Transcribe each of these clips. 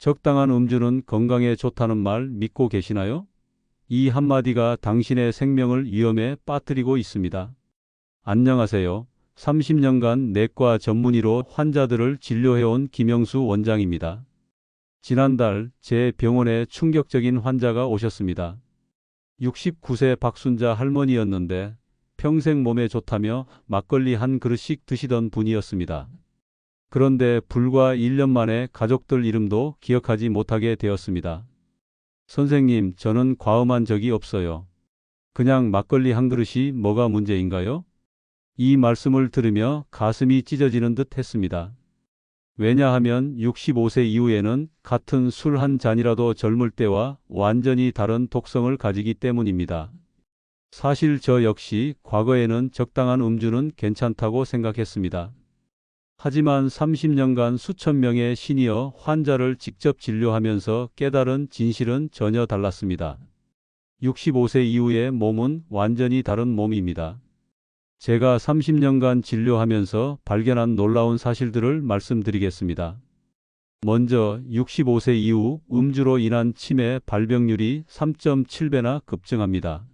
적당한 음주는 건강에 좋다는 말 믿고 계시나요? 이 한마디가 당신의 생명을 위험에 빠뜨리고 있습니다. 안녕하세요. 30년간 내과 전문의로 환자들을 진료해온 김영수 원장입니다. 지난달 제 병원에 충격적인 환자가 오셨습니다. 69세 박순자 할머니였는데 평생 몸에 좋다며 막걸리 한 그릇씩 드시던 분이었습니다. 그런데 불과 1년 만에 가족들 이름도 기억하지 못하게 되었습니다. 선생님, 저는 과음한 적이 없어요. 그냥 막걸리 한 그릇이 뭐가 문제인가요? 이 말씀을 들으며 가슴이 찢어지는 듯 했습니다. 왜냐하면 65세 이후에는 같은 술 한 잔이라도 젊을 때와 완전히 다른 독성을 가지기 때문입니다. 사실 저 역시 과거에는 적당한 음주는 괜찮다고 생각했습니다. 하지만 30년간 수천 명의 시니어 환자를 직접 진료하면서 깨달은 진실은 전혀 달랐습니다. 65세 이후의 몸은 완전히 다른 몸입니다. 제가 30년간 진료하면서 발견한 놀라운 사실들을 말씀드리겠습니다. 먼저 65세 이후 음주로 인한 치매 발병률이 3.7배나 급증합니다.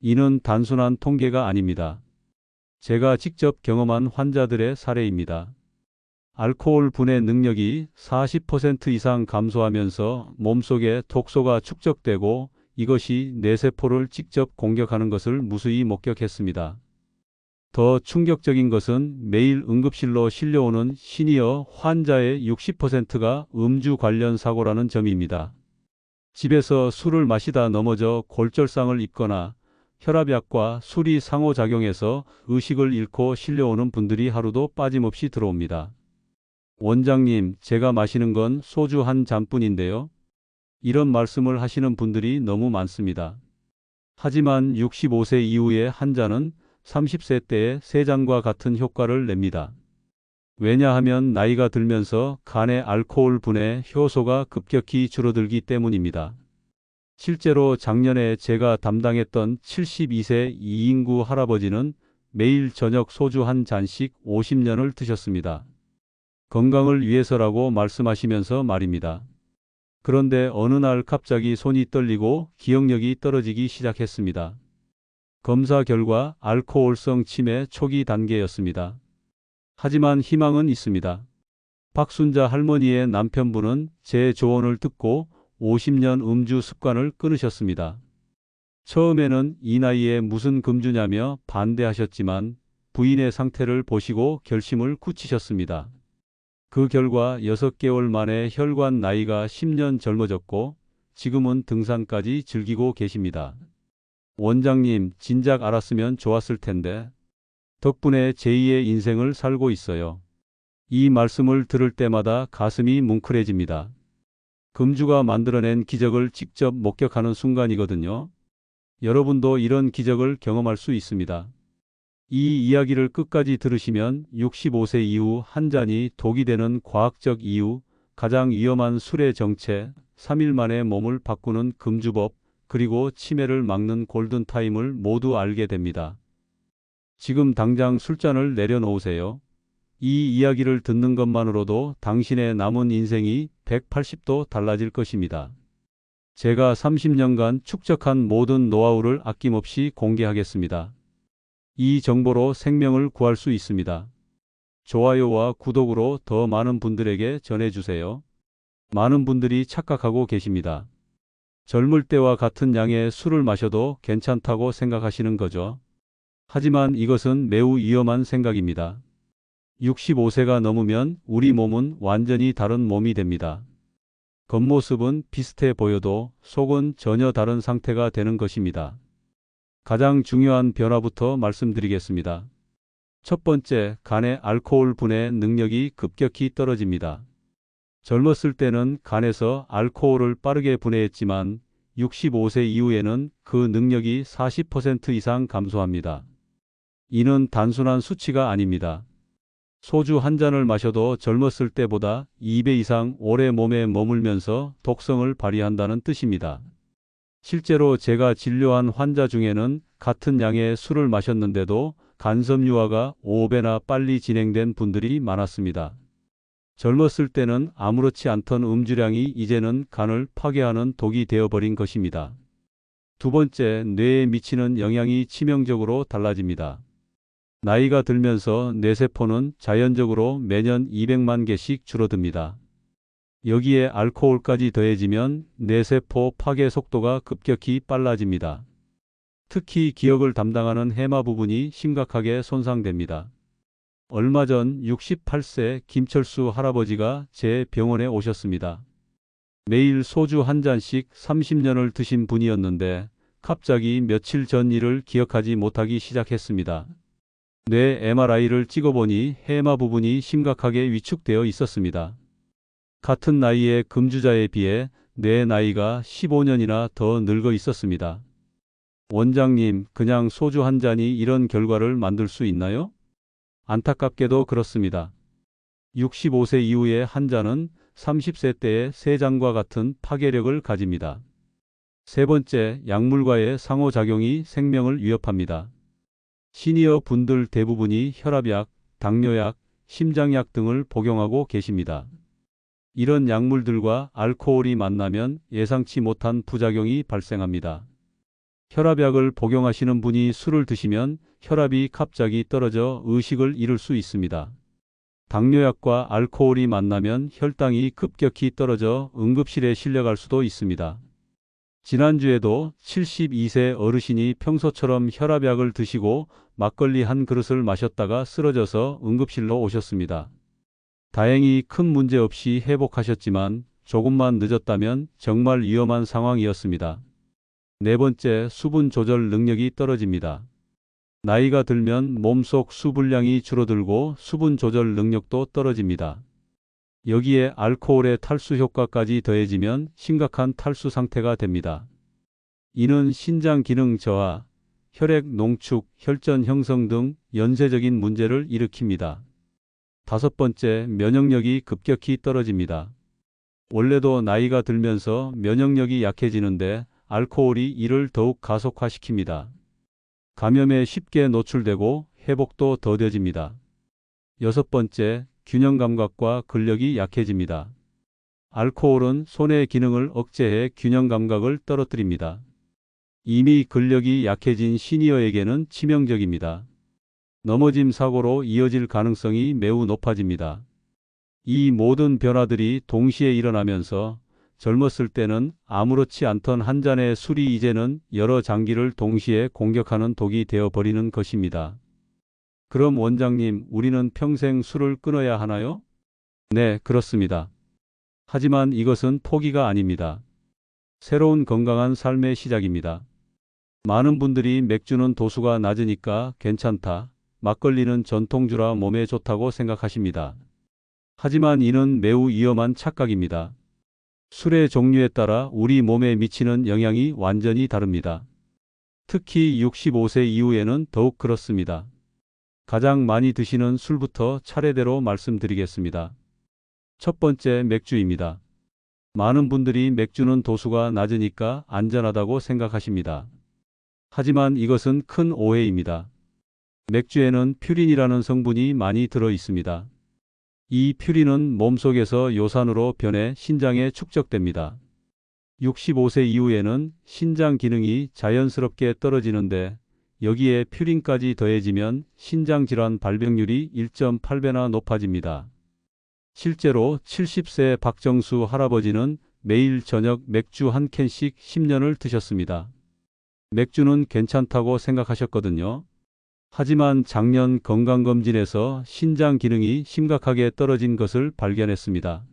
이는 단순한 통계가 아닙니다. 제가 직접 경험한 환자들의 사례입니다. 알코올 분해 능력이 40% 이상 감소하면서 몸속에 독소가 축적되고 이것이 뇌세포를 직접 공격하는 것을 무수히 목격했습니다. 더 충격적인 것은 매일 응급실로 실려오는 시니어 환자의 60%가 음주 관련 사고라는 점입니다. 집에서 술을 마시다 넘어져 골절상을 입거나 혈압약과 술이 상호작용해서 의식을 잃고 실려오는 분들이 하루도 빠짐없이 들어옵니다. 원장님, 제가 마시는 건 소주 한 잔뿐인데요. 이런 말씀을 하시는 분들이 너무 많습니다. 하지만 65세 이후의 한 잔은 30세 때의 세 잔과 같은 효과를 냅니다. 왜냐하면 나이가 들면서 간의 알코올 분해 효소가 급격히 줄어들기 때문입니다. 실제로 작년에 제가 담당했던 72세 이인구 할아버지는 매일 저녁 소주 한 잔씩 50년을 드셨습니다. 건강을 위해서라고 말씀하시면서 말입니다. 그런데 어느 날 갑자기 손이 떨리고 기억력이 떨어지기 시작했습니다. 검사 결과 알코올성 치매 초기 단계였습니다. 하지만 희망은 있습니다. 박순자 할머니의 남편분은 제 조언을 듣고 50년 음주 습관을 끊으셨습니다. 처음에는 이 나이에 무슨 금주냐며 반대하셨지만 부인의 상태를 보시고 결심을 굳히셨습니다. 그 결과 6개월 만에 혈관 나이가 10년 젊어졌고 지금은 등산까지 즐기고 계십니다. 원장님, 진작 알았으면 좋았을 텐데 덕분에 제2의 인생을 살고 있어요. 이 말씀을 들을 때마다 가슴이 뭉클해집니다. 금주가 만들어낸 기적을 직접 목격하는 순간이거든요. 여러분도 이런 기적을 경험할 수 있습니다. 이 이야기를 끝까지 들으시면 65세 이후 한 잔이 독이 되는 과학적 이유, 가장 위험한 술의 정체, 3일 만에 몸을 바꾸는 금주법, 그리고 치매를 막는 골든타임을 모두 알게 됩니다. 지금 당장 술잔을 내려놓으세요. 이 이야기를 듣는 것만으로도 당신의 남은 인생이 180도 달라질 것입니다. 제가 30년간 축적한 모든 노하우를 아낌없이 공개하겠습니다. 이 정보로 생명을 구할 수 있습니다. 좋아요와 구독으로 더 많은 분들에게 전해주세요. 많은 분들이 착각하고 계십니다. 젊을 때와 같은 양의 술을 마셔도 괜찮다고 생각하시는 거죠. 하지만 이것은 매우 위험한 생각입니다. 65세가 넘으면 우리 몸은 완전히 다른 몸이 됩니다. 겉모습은 비슷해 보여도 속은 전혀 다른 상태가 되는 것입니다. 가장 중요한 변화부터 말씀드리겠습니다. 첫 번째, 간의 알코올 분해 능력이 급격히 떨어집니다. 젊었을 때는 간에서 알코올을 빠르게 분해했지만 65세 이후에는 그 능력이 40% 이상 감소합니다. 이는 단순한 수치가 아닙니다. 소주 한 잔을 마셔도 젊었을 때보다 2배 이상 오래 몸에 머물면서 독성을 발휘한다는 뜻입니다. 실제로 제가 진료한 환자 중에는 같은 양의 술을 마셨는데도 간섬유화가 5배나 빨리 진행된 분들이 많았습니다. 젊었을 때는 아무렇지 않던 음주량이 이제는 간을 파괴하는 독이 되어버린 것입니다. 두 번째, 뇌에 미치는 영향이 치명적으로 달라집니다. 나이가 들면서 뇌세포는 자연적으로 매년 200만 개씩 줄어듭니다. 여기에 알코올까지 더해지면 뇌세포 파괴 속도가 급격히 빨라집니다. 특히 기억을 담당하는 해마 부분이 심각하게 손상됩니다. 얼마 전 68세 김철수 할아버지가 제 병원에 오셨습니다. 매일 소주 한 잔씩 30년을 드신 분이었는데 갑자기 며칠 전 일을 기억하지 못하기 시작했습니다. 뇌 MRI를 찍어보니 해마 부분이 심각하게 위축되어 있었습니다. 같은 나이의 금주자에 비해 뇌 나이가 15년이나 더 늙어 있었습니다. 원장님, 그냥 소주 한 잔이 이런 결과를 만들 수 있나요? 안타깝게도 그렇습니다. 65세 이후의 한 잔은 30세 때의 세 잔과 같은 파괴력을 가집니다. 세 번째, 약물과의 상호작용이 생명을 위협합니다. 시니어 분들 대부분이 혈압약, 당뇨약, 심장약 등을 복용하고 계십니다. 이런 약물들과 알코올이 만나면 예상치 못한 부작용이 발생합니다. 혈압약을 복용하시는 분이 술을 드시면 혈압이 갑자기 떨어져 의식을 잃을 수 있습니다. 당뇨약과 알코올이 만나면 혈당이 급격히 떨어져 응급실에 실려갈 수도 있습니다. 지난주에도 72세 어르신이 평소처럼 혈압약을 드시고 막걸리 한 그릇을 마셨다가 쓰러져서 응급실로 오셨습니다. 다행히 큰 문제 없이 회복하셨지만 조금만 늦었다면 정말 위험한 상황이었습니다. 네 번째, 수분 조절 능력이 떨어집니다. 나이가 들면 몸속 수분량이 줄어들고 수분 조절 능력도 떨어집니다. 여기에 알코올의 탈수 효과까지 더해지면 심각한 탈수 상태가 됩니다. 이는 신장 기능 저하, 혈액 농축, 혈전 형성 등 연쇄적인 문제를 일으킵니다. 다섯 번째, 면역력이 급격히 떨어집니다. 원래도 나이가 들면서 면역력이 약해지는데 알코올이 이를 더욱 가속화시킵니다. 감염에 쉽게 노출되고 회복도 더뎌집니다. 여섯 번째, 균형 감각과 근력이 약해집니다. 알코올은 손의 기능을 억제해 균형 감각을 떨어뜨립니다. 이미 근력이 약해진 시니어에게는 치명적입니다. 넘어짐 사고로 이어질 가능성이 매우 높아집니다. 이 모든 변화들이 동시에 일어나면서 젊었을 때는 아무렇지 않던 한 잔의 술이 이제는 여러 장기를 동시에 공격하는 독이 되어버리는 것입니다. 그럼 원장님, 우리는 평생 술을 끊어야 하나요? 네, 그렇습니다. 하지만 이것은 포기가 아닙니다. 새로운 건강한 삶의 시작입니다. 많은 분들이 맥주는 도수가 낮으니까 괜찮다, 막걸리는 전통주라 몸에 좋다고 생각하십니다. 하지만 이는 매우 위험한 착각입니다. 술의 종류에 따라 우리 몸에 미치는 영향이 완전히 다릅니다. 특히 65세 이후에는 더욱 그렇습니다. 가장 많이 드시는 술부터 차례대로 말씀드리겠습니다. 첫 번째, 맥주입니다. 많은 분들이 맥주는 도수가 낮으니까 안전하다고 생각하십니다. 하지만 이것은 큰 오해입니다. 맥주에는 퓨린이라는 성분이 많이 들어 있습니다. 이 퓨린은 몸속에서 요산으로 변해 신장에 축적됩니다. 65세 이후에는 신장 기능이 자연스럽게 떨어지는데 여기에 퓨린까지 더해지면 신장질환 발병률이 1.8배나 높아집니다. 실제로 70세 박정수 할아버지는 매일 저녁 맥주 한 캔씩 10년을 드셨습니다. 맥주는 괜찮다고 생각하셨거든요. 하지만 작년 건강검진에서 신장 기능이 심각하게 떨어진 것을 발견했습니다.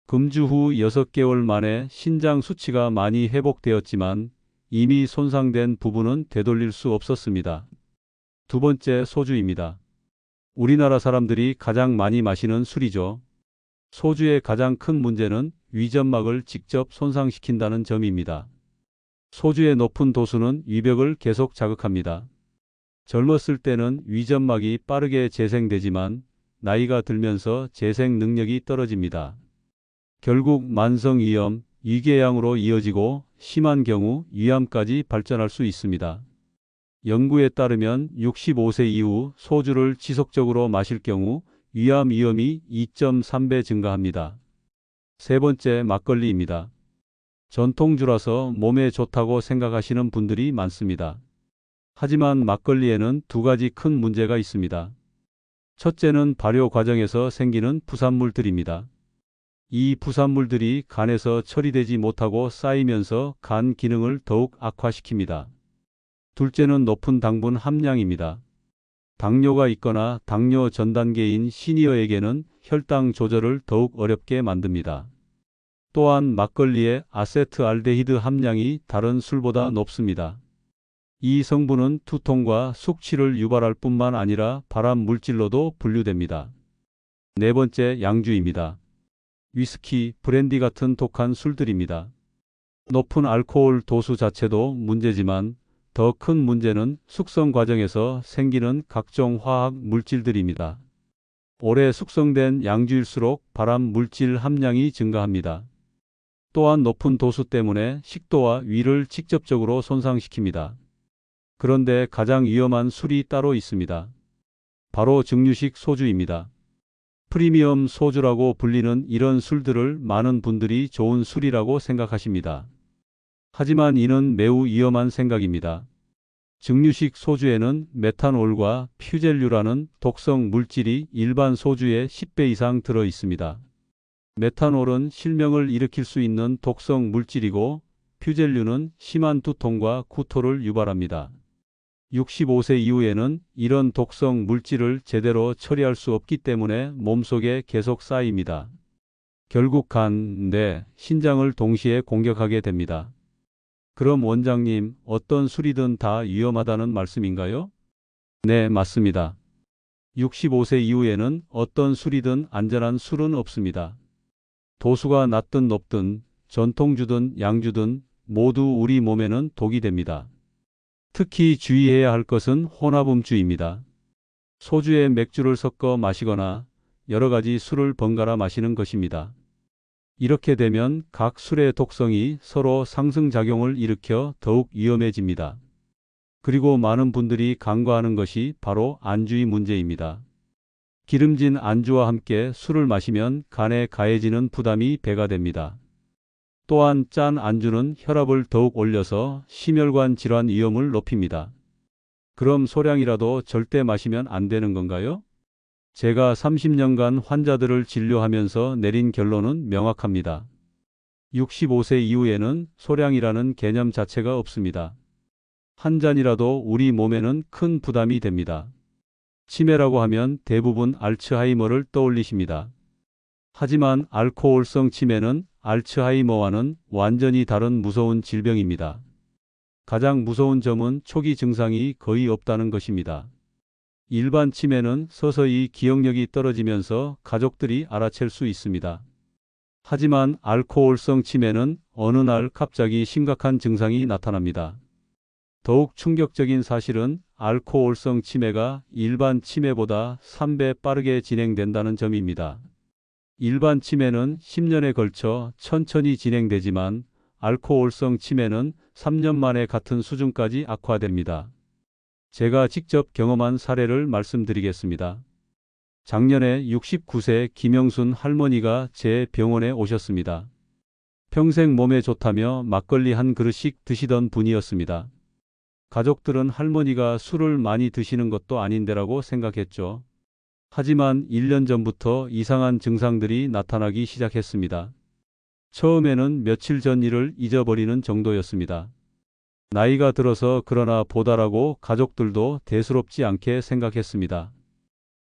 금주 후 6개월 만에 신장 수치가 많이 회복되었지만 이미 손상된 부분은 되돌릴 수 없었습니다. 두 번째, 소주입니다. 우리나라 사람들이 가장 많이 마시는 술이죠. 소주의 가장 큰 문제는 위점막을 직접 손상시킨다는 점입니다. 소주의 높은 도수는 위벽을 계속 자극합니다. 젊었을 때는 위점막이 빠르게 재생되지만 나이가 들면서 재생 능력이 떨어집니다. 결국 만성위염, 위궤양으로 이어지고 심한 경우 위암까지 발전할 수 있습니다. 연구에 따르면 65세 이후 소주를 지속적으로 마실 경우 위암 위험이 2.3배 증가합니다. 세 번째, 막걸리입니다. 전통주라서 몸에 좋다고 생각하시는 분들이 많습니다. 하지만 막걸리에는 두 가지 큰 문제가 있습니다. 첫째는 발효 과정에서 생기는 부산물들입니다. 이 부산물들이 간에서 처리되지 못하고 쌓이면서 간 기능을 더욱 악화시킵니다. 둘째는 높은 당분 함량입니다. 당뇨가 있거나 당뇨 전 단계인 시니어에게는 혈당 조절을 더욱 어렵게 만듭니다. 또한 막걸리의 아세트알데히드 함량이 다른 술보다 높습니다. 이 성분은 두통과 숙취를 유발할 뿐만 아니라 발암 물질로도 분류됩니다. 네 번째, 양주입니다. 위스키, 브랜디 같은 독한 술들입니다. 높은 알코올 도수 자체도 문제지만 더 큰 문제는 숙성 과정에서 생기는 각종 화학 물질들입니다. 오래 숙성된 양주일수록 발암 물질 함량이 증가합니다. 또한 높은 도수 때문에 식도와 위를 직접적으로 손상시킵니다. 그런데 가장 위험한 술이 따로 있습니다. 바로 증류식 소주입니다. 프리미엄 소주라고 불리는 이런 술들을 많은 분들이 좋은 술이라고 생각하십니다. 하지만 이는 매우 위험한 생각입니다. 증류식 소주에는 메탄올과 퓨젤류라는 독성 물질이 일반 소주의 10배 이상 들어 있습니다. 메탄올은 실명을 일으킬 수 있는 독성 물질이고 퓨젤류는 심한 두통과 구토를 유발합니다. 65세 이후에는 이런 독성 물질을 제대로 처리할 수 없기 때문에 몸속에 계속 쌓입니다. 결국 간, 뇌, 신장을 동시에 공격하게 됩니다. 그럼 원장님, 어떤 술이든 다 위험하다는 말씀인가요? 네, 맞습니다. 65세 이후에는 어떤 술이든 안전한 술은 없습니다. 도수가 낮든 높든 전통주든 양주든 모두 우리 몸에는 독이 됩니다. 특히 주의해야 할 것은 혼합음주입니다. 소주에 맥주를 섞어 마시거나 여러 가지 술을 번갈아 마시는 것입니다. 이렇게 되면 각 술의 독성이 서로 상승작용을 일으켜 더욱 위험해집니다. 그리고 많은 분들이 간과하는 것이 바로 안주의 문제입니다. 기름진 안주와 함께 술을 마시면 간에 가해지는 부담이 배가 됩니다. 또한 짠 안주는 혈압을 더욱 올려서 심혈관 질환 위험을 높입니다. 그럼 소량이라도 절대 마시면 안 되는 건가요? 제가 30년간 환자들을 진료하면서 내린 결론은 명확합니다. 65세 이후에는 소량이라는 개념 자체가 없습니다. 한 잔이라도 우리 몸에는 큰 부담이 됩니다. 치매라고 하면 대부분 알츠하이머를 떠올리십니다. 하지만 알코올성 치매는 알츠하이머와는 완전히 다른 무서운 질병입니다. 가장 무서운 점은 초기 증상이 거의 없다는 것입니다. 일반 치매는 서서히 기억력이 떨어지면서 가족들이 알아챌 수 있습니다. 하지만 알코올성 치매는 어느 날 갑자기 심각한 증상이 나타납니다. 더욱 충격적인 사실은 알코올성 치매가 일반 치매보다 3배 빠르게 진행된다는 점입니다. 일반 치매는 10년에 걸쳐 천천히 진행되지만 알코올성 치매는 3년 만에 같은 수준까지 악화됩니다. 제가 직접 경험한 사례를 말씀드리겠습니다. 작년에 69세 김영순 할머니가 제 병원에 오셨습니다. 평생 몸에 좋다며 막걸리 한 그릇씩 드시던 분이었습니다. 가족들은 할머니가 술을 많이 드시는 것도 아닌데라고 생각했죠. 하지만 1년 전부터 이상한 증상들이 나타나기 시작했습니다. 처음에는 며칠 전 일을 잊어버리는 정도였습니다. 나이가 들어서 그러나 보다라고 가족들도 대수롭지 않게 생각했습니다.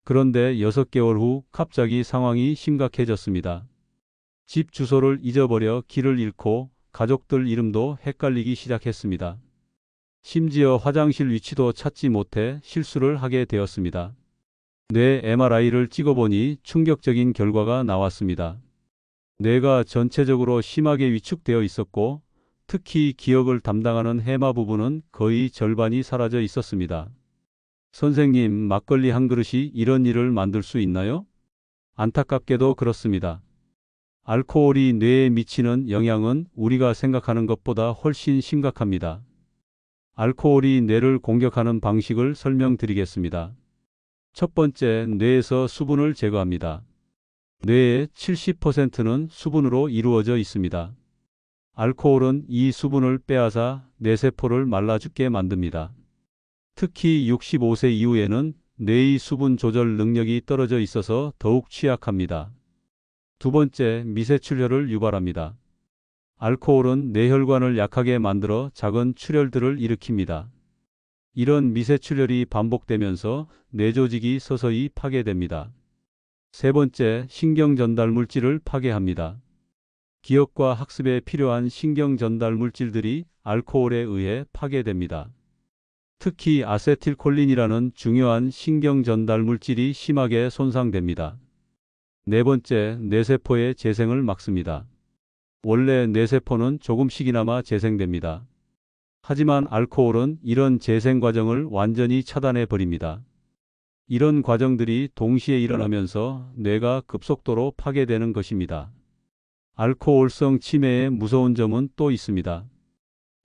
그런데 6개월 후 갑자기 상황이 심각해졌습니다. 집 주소를 잊어버려 길을 잃고 가족들 이름도 헷갈리기 시작했습니다. 심지어 화장실 위치도 찾지 못해 실수를 하게 되었습니다. 뇌 MRI를 찍어보니 충격적인 결과가 나왔습니다. 뇌가 전체적으로 심하게 위축되어 있었고 특히 기억을 담당하는 해마 부분은 거의 절반이 사라져 있었습니다. 선생님, 막걸리 한 그릇이 이런 일을 만들 수 있나요? 안타깝게도 그렇습니다. 알코올이 뇌에 미치는 영향은 우리가 생각하는 것보다 훨씬 심각합니다. 알코올이 뇌를 공격하는 방식을 설명드리겠습니다. 첫 번째, 뇌에서 수분을 제거합니다. 뇌의 70%는 수분으로 이루어져 있습니다. 알코올은 이 수분을 빼앗아 뇌세포를 말라 죽게 만듭니다. 특히 65세 이후에는 뇌의 수분 조절 능력이 떨어져 있어서 더욱 취약합니다. 두 번째, 미세출혈을 유발합니다. 알코올은 뇌혈관을 약하게 만들어 작은 출혈들을 일으킵니다. 이런 미세출혈이 반복되면서 뇌조직이 서서히 파괴됩니다. 세 번째, 신경전달 물질을 파괴합니다. 기억과 학습에 필요한 신경전달 물질들이 알코올에 의해 파괴됩니다. 특히 아세틸콜린이라는 중요한 신경전달 물질이 심하게 손상됩니다. 네 번째, 뇌세포의 재생을 막습니다. 원래 뇌세포는 조금씩이나마 재생됩니다. 하지만 알코올은 이런 재생 과정을 완전히 차단해 버립니다. 이런 과정들이 동시에 일어나면서 뇌가 급속도로 파괴되는 것입니다. 알코올성 치매의 무서운 점은 또 있습니다.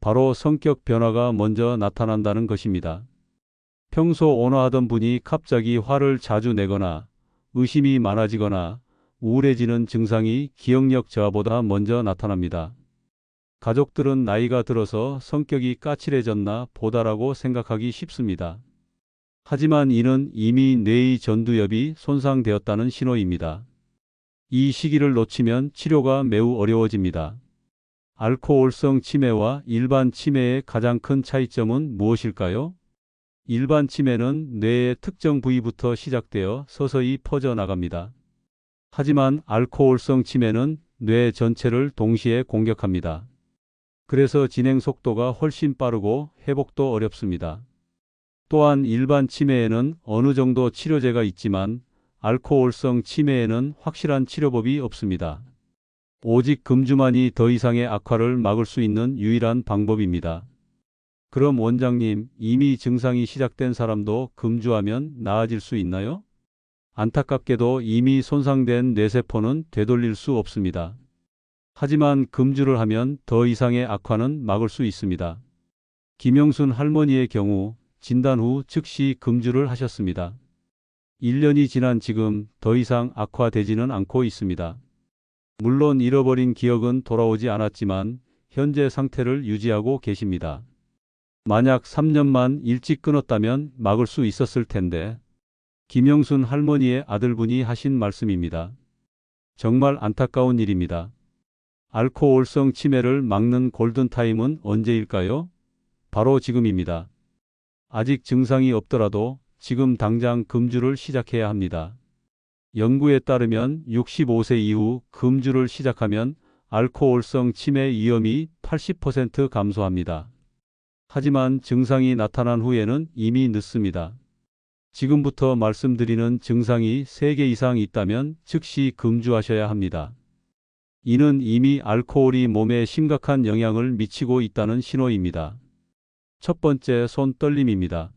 바로 성격 변화가 먼저 나타난다는 것입니다. 평소 온화하던 분이 갑자기 화를 자주 내거나 의심이 많아지거나 우울해지는 증상이 기억력 저하보다 먼저 나타납니다. 가족들은 나이가 들어서 성격이 까칠해졌나 보다라고 생각하기 쉽습니다. 하지만 이는 이미 뇌의 전두엽이 손상되었다는 신호입니다. 이 시기를 놓치면 치료가 매우 어려워집니다. 알코올성 치매와 일반 치매의 가장 큰 차이점은 무엇일까요? 일반 치매는 뇌의 특정 부위부터 시작되어 서서히 퍼져나갑니다. 하지만 알코올성 치매는 뇌 전체를 동시에 공격합니다. 그래서 진행 속도가 훨씬 빠르고 회복도 어렵습니다. 또한 일반 치매에는 어느 정도 치료제가 있지만 알코올성 치매에는 확실한 치료법이 없습니다. 오직 금주만이 더 이상의 악화를 막을 수 있는 유일한 방법입니다. 그럼 원장님, 이미 증상이 시작된 사람도 금주하면 나아질 수 있나요? 안타깝게도 이미 손상된 뇌세포는 되돌릴 수 없습니다. 하지만 금주를 하면 더 이상의 악화는 막을 수 있습니다. 김영순 할머니의 경우 진단 후 즉시 금주를 하셨습니다. 1년이 지난 지금 더 이상 악화되지는 않고 있습니다. 물론 잃어버린 기억은 돌아오지 않았지만 현재 상태를 유지하고 계십니다. 만약 3년만 일찍 끊었다면 막을 수 있었을 텐데. 김영순 할머니의 아들분이 하신 말씀입니다. 정말 안타까운 일입니다. 알코올성 치매를 막는 골든타임은 언제일까요? 바로 지금입니다. 아직 증상이 없더라도 지금 당장 금주를 시작해야 합니다. 연구에 따르면 65세 이후 금주를 시작하면 알코올성 치매 위험이 80% 감소합니다. 하지만 증상이 나타난 후에는 이미 늦습니다. 지금부터 말씀드리는 증상이 3개 이상 있다면 즉시 금주하셔야 합니다. 이는 이미 알코올이 몸에 심각한 영향을 미치고 있다는 신호입니다. 첫 번째, 손 떨림입니다.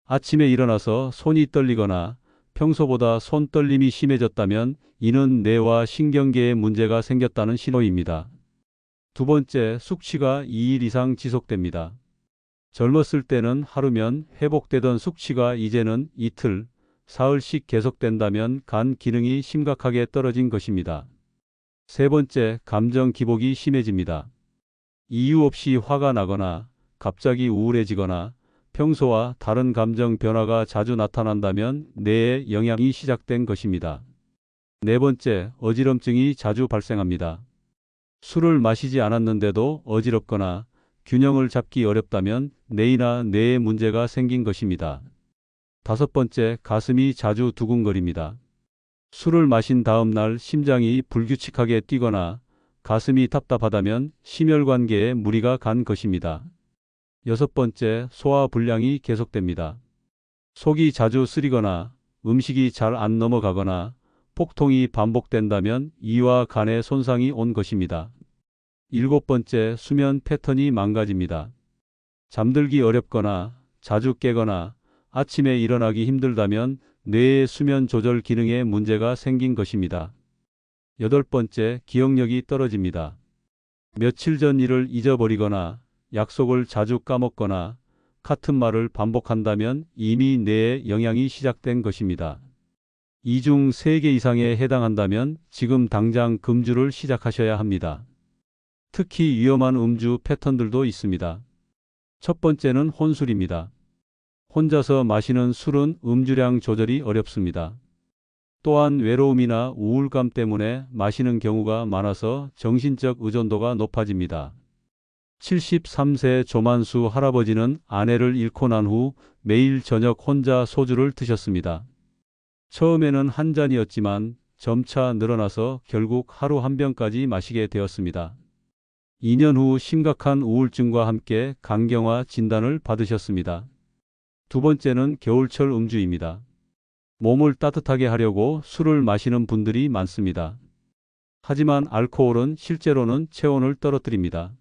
아침에 일어나서 손이 떨리거나 평소보다 손 떨림이 심해졌다면 이는 뇌와 신경계에 문제가 생겼다는 신호입니다. 두 번째, 숙취가 2일 이상 지속됩니다. 젊었을 때는 하루면 회복되던 숙취가 이제는 이틀, 사흘씩 계속된다면 간 기능이 심각하게 떨어진 것입니다. 세 번째, 감정 기복이 심해집니다. 이유 없이 화가 나거나 갑자기 우울해지거나 평소와 다른 감정 변화가 자주 나타난다면 뇌에 영향이 시작된 것입니다. 네 번째, 어지럼증이 자주 발생합니다. 술을 마시지 않았는데도 어지럽거나 균형을 잡기 어렵다면 뇌나 뇌에 문제가 생긴 것입니다. 다섯 번째, 가슴이 자주 두근거립니다. 술을 마신 다음 날 심장이 불규칙하게 뛰거나 가슴이 답답하다면 심혈관계에 무리가 간 것입니다. 여섯 번째, 소화 불량이 계속됩니다. 속이 자주 쓰리거나 음식이 잘 안 넘어가거나 폭통이 반복된다면 이와 간에 손상이 온 것입니다. 일곱 번째, 수면 패턴이 망가집니다. 잠들기 어렵거나 자주 깨거나 아침에 일어나기 힘들다면 뇌의 수면 조절 기능에 문제가 생긴 것입니다. 여덟 번째, 기억력이 떨어집니다. 며칠 전 일을 잊어버리거나 약속을 자주 까먹거나 같은 말을 반복한다면 이미 뇌에 영향이 시작된 것입니다. 이 중 3개 이상에 해당한다면 지금 당장 금주를 시작하셔야 합니다. 특히 위험한 음주 패턴들도 있습니다. 첫 번째는 혼술입니다. 혼자서 마시는 술은 음주량 조절이 어렵습니다. 또한 외로움이나 우울감 때문에 마시는 경우가 많아서 정신적 의존도가 높아집니다. 73세 조만수 할아버지는 아내를 잃고 난 후 매일 저녁 혼자 소주를 드셨습니다. 처음에는 한 잔이었지만 점차 늘어나서 결국 하루 한 병까지 마시게 되었습니다. 2년 후 심각한 우울증과 함께 간경화 진단을 받으셨습니다. 두 번째는 겨울철 음주입니다. 몸을 따뜻하게 하려고 술을 마시는 분들이 많습니다. 하지만 알코올은 실제로는 체온을 떨어뜨립니다.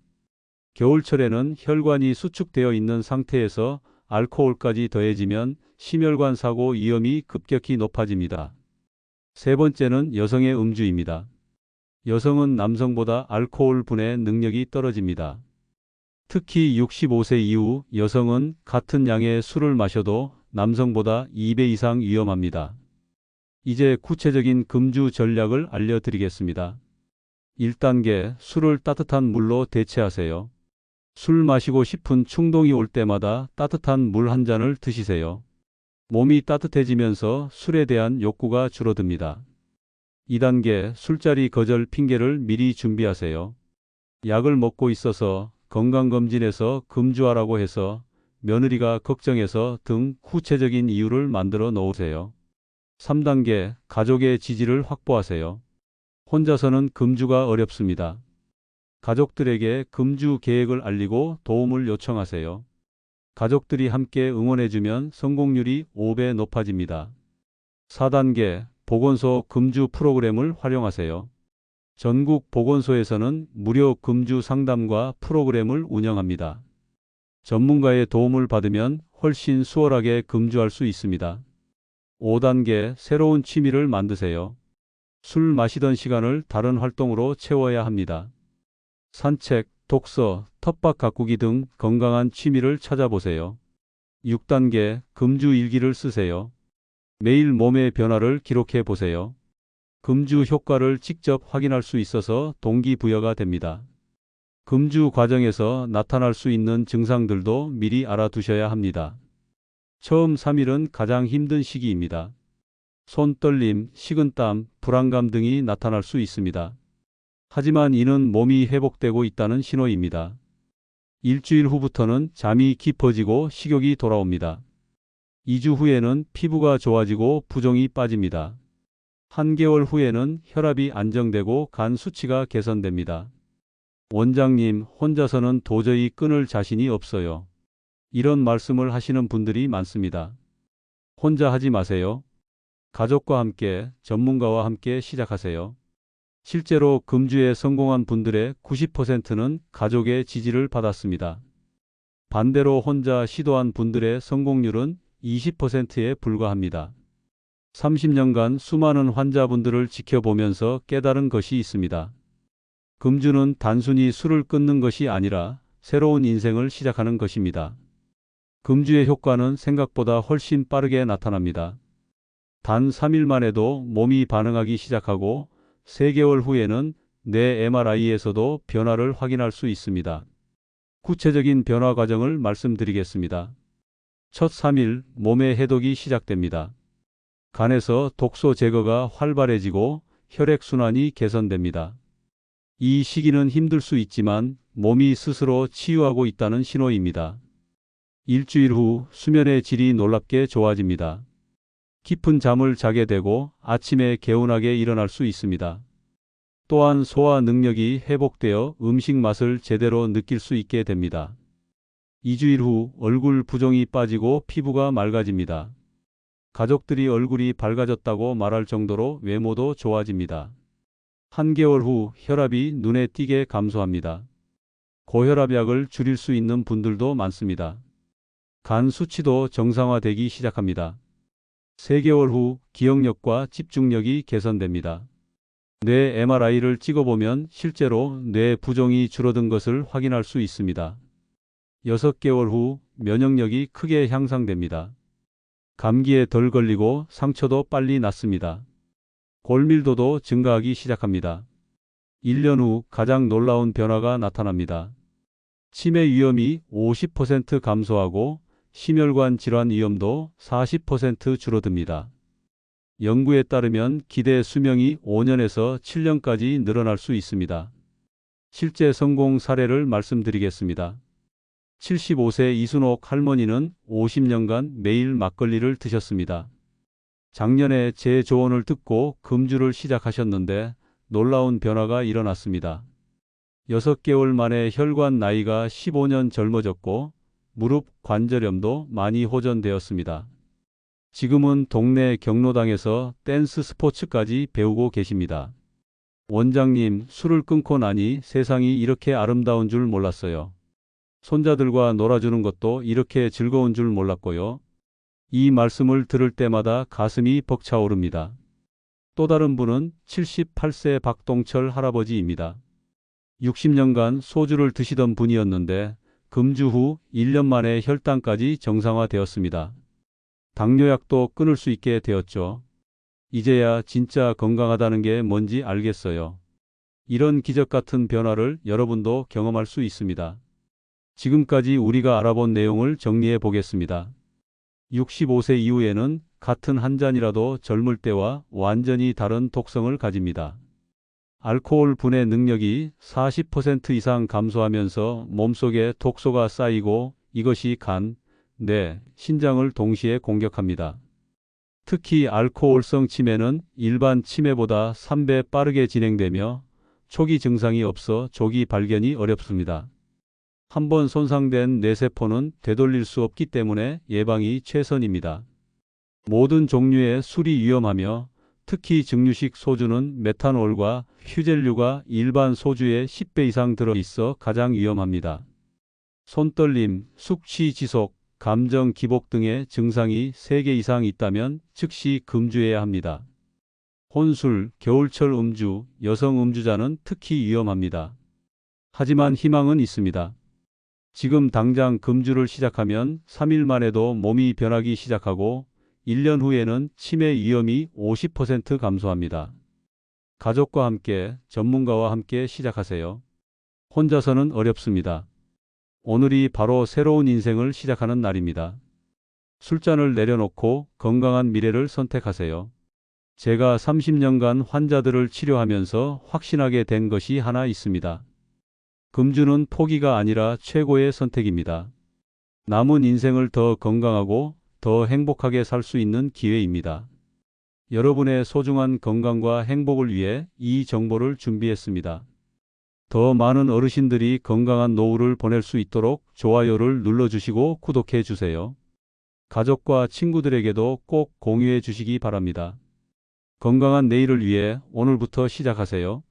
겨울철에는 혈관이 수축되어 있는 상태에서 알코올까지 더해지면 심혈관 사고 위험이 급격히 높아집니다. 세 번째는 여성의 음주입니다. 여성은 남성보다 알코올 분해 능력이 떨어집니다. 특히 65세 이후 여성은 같은 양의 술을 마셔도 남성보다 2배 이상 위험합니다. 이제 구체적인 금주 전략을 알려드리겠습니다. 1단계, 술을 따뜻한 물로 대체하세요. 술 마시고 싶은 충동이 올 때마다 따뜻한 물 한 잔을 드시세요. 몸이 따뜻해지면서 술에 대한 욕구가 줄어듭니다. 2단계, 술자리 거절 핑계를 미리 준비하세요. 약을 먹고 있어서 건강검진에서 금주하라고 해서 며느리가 걱정해서 등 구체적인 이유를 만들어 놓으세요. 3단계, 가족의 지지를 확보하세요. 혼자서는 금주가 어렵습니다. 가족들에게 금주 계획을 알리고 도움을 요청하세요. 가족들이 함께 응원해주면 성공률이 5배 높아집니다. 4단계, 보건소 금주 프로그램을 활용하세요. 전국 보건소에서는 무료 금주 상담과 프로그램을 운영합니다. 전문가의 도움을 받으면 훨씬 수월하게 금주할 수 있습니다. 5단계, 새로운 취미를 만드세요. 술 마시던 시간을 다른 활동으로 채워야 합니다. 산책, 독서, 텃밭 가꾸기 등 건강한 취미를 찾아보세요. 6단계, 금주 일기를 쓰세요. 매일 몸의 변화를 기록해 보세요. 금주 효과를 직접 확인할 수 있어서 동기부여가 됩니다. 금주 과정에서 나타날 수 있는 증상들도 미리 알아두셔야 합니다. 처음 3일은 가장 힘든 시기입니다. 손떨림, 식은땀, 불안감 등이 나타날 수 있습니다. 하지만 이는 몸이 회복되고 있다는 신호입니다. 일주일 후부터는 잠이 깊어지고 식욕이 돌아옵니다. 2주 후에는 피부가 좋아지고 부종이 빠집니다. 1개월 후에는 혈압이 안정되고 간 수치가 개선됩니다. 원장님, 혼자서는 도저히 끊을 자신이 없어요. 이런 말씀을 하시는 분들이 많습니다. 혼자 하지 마세요. 가족과 함께, 전문가와 함께 시작하세요. 실제로 금주에 성공한 분들의 90%는 가족의 지지를 받았습니다. 반대로 혼자 시도한 분들의 성공률은 20%에 불과합니다. 30년간 수많은 환자분들을 지켜보면서 깨달은 것이 있습니다. 금주는 단순히 술을 끊는 것이 아니라 새로운 인생을 시작하는 것입니다. 금주의 효과는 생각보다 훨씬 빠르게 나타납니다. 단 3일만 해도 몸이 반응하기 시작하고 3개월 후에는 뇌 MRI에서도 변화를 확인할 수 있습니다. 구체적인 변화 과정을 말씀드리겠습니다. 첫 3일, 몸의 해독이 시작됩니다. 간에서 독소 제거가 활발해지고 혈액순환이 개선됩니다. 이 시기는 힘들 수 있지만 몸이 스스로 치유하고 있다는 신호입니다. 일주일 후 수면의 질이 놀랍게 좋아집니다. 깊은 잠을 자게 되고 아침에 개운하게 일어날 수 있습니다. 또한 소화 능력이 회복되어 음식 맛을 제대로 느낄 수 있게 됩니다. 2주일 후 얼굴 부종이 빠지고 피부가 맑아집니다. 가족들이 얼굴이 밝아졌다고 말할 정도로 외모도 좋아집니다. 1개월 후 혈압이 눈에 띄게 감소합니다. 고혈압약을 줄일 수 있는 분들도 많습니다. 간 수치도 정상화되기 시작합니다. 3개월 후 기억력과 집중력이 개선됩니다. 뇌 MRI를 찍어보면 실제로 뇌 부종이 줄어든 것을 확인할 수 있습니다. 6개월 후 면역력이 크게 향상됩니다. 감기에 덜 걸리고 상처도 빨리 낫습니다. 골밀도도 증가하기 시작합니다. 1년 후 가장 놀라운 변화가 나타납니다. 치매 위험이 50% 감소하고 심혈관 질환 위험도 40% 줄어듭니다. 연구에 따르면 기대 수명이 5년에서 7년까지 늘어날 수 있습니다. 실제 성공 사례를 말씀드리겠습니다. 75세 이순옥 할머니는 50년간 매일 막걸리를 드셨습니다. 작년에 제 조언을 듣고 금주를 시작하셨는데 놀라운 변화가 일어났습니다. 6개월 만에 혈관 나이가 15년 젊어졌고 무릎 관절염도 많이 호전되었습니다. 지금은 동네 경로당에서 댄스 스포츠까지 배우고 계십니다. 원장님, 술을 끊고 나니 세상이 이렇게 아름다운 줄 몰랐어요. 손자들과 놀아주는 것도 이렇게 즐거운 줄 몰랐고요. 이 말씀을 들을 때마다 가슴이 벅차오릅니다. 또 다른 분은 78세 박동철 할아버지입니다. 60년간 소주를 드시던 분이었는데 금주 후 1년 만에 혈당까지 정상화되었습니다. 당뇨약도 끊을 수 있게 되었죠. 이제야 진짜 건강하다는 게 뭔지 알겠어요. 이런 기적 같은 변화를 여러분도 경험할 수 있습니다. 지금까지 우리가 알아본 내용을 정리해 보겠습니다. 65세 이후에는 같은 한 잔이라도 젊을 때와 완전히 다른 독성을 가집니다. 알코올 분해 능력이 40% 이상 감소하면서 몸속에 독소가 쌓이고 이것이 간, 뇌, 신장을 동시에 공격합니다. 특히 알코올성 치매는 일반 치매보다 3배 빠르게 진행되며 초기 증상이 없어 조기 발견이 어렵습니다. 한번 손상된 뇌세포는 되돌릴 수 없기 때문에 예방이 최선입니다. 모든 종류의 술이 위험하며 특히 증류식 소주는 메탄올과 휴젤류가 일반 소주의 10배 이상 들어있어 가장 위험합니다. 손떨림, 숙취 지속, 감정 기복 등의 증상이 3개 이상 있다면 즉시 금주해야 합니다. 혼술, 겨울철 음주, 여성 음주자는 특히 위험합니다. 하지만 희망은 있습니다. 지금 당장 금주를 시작하면 3일 만에도 몸이 변하기 시작하고 1년 후에는 치매 위험이 50% 감소합니다. 가족과 함께, 전문가와 함께 시작하세요. 혼자서는 어렵습니다. 오늘이 바로 새로운 인생을 시작하는 날입니다. 술잔을 내려놓고 건강한 미래를 선택하세요. 제가 30년간 환자들을 치료하면서 확신하게 된 것이 하나 있습니다. 금주는 포기가 아니라 최고의 선택입니다. 남은 인생을 더 건강하고 더 행복하게 살 수 있는 기회입니다. 여러분의 소중한 건강과 행복을 위해 이 정보를 준비했습니다. 더 많은 어르신들이 건강한 노후를 보낼 수 있도록 좋아요를 눌러주시고 구독해 주세요. 가족과 친구들에게도 꼭 공유해 주시기 바랍니다. 건강한 내일을 위해 오늘부터 시작하세요.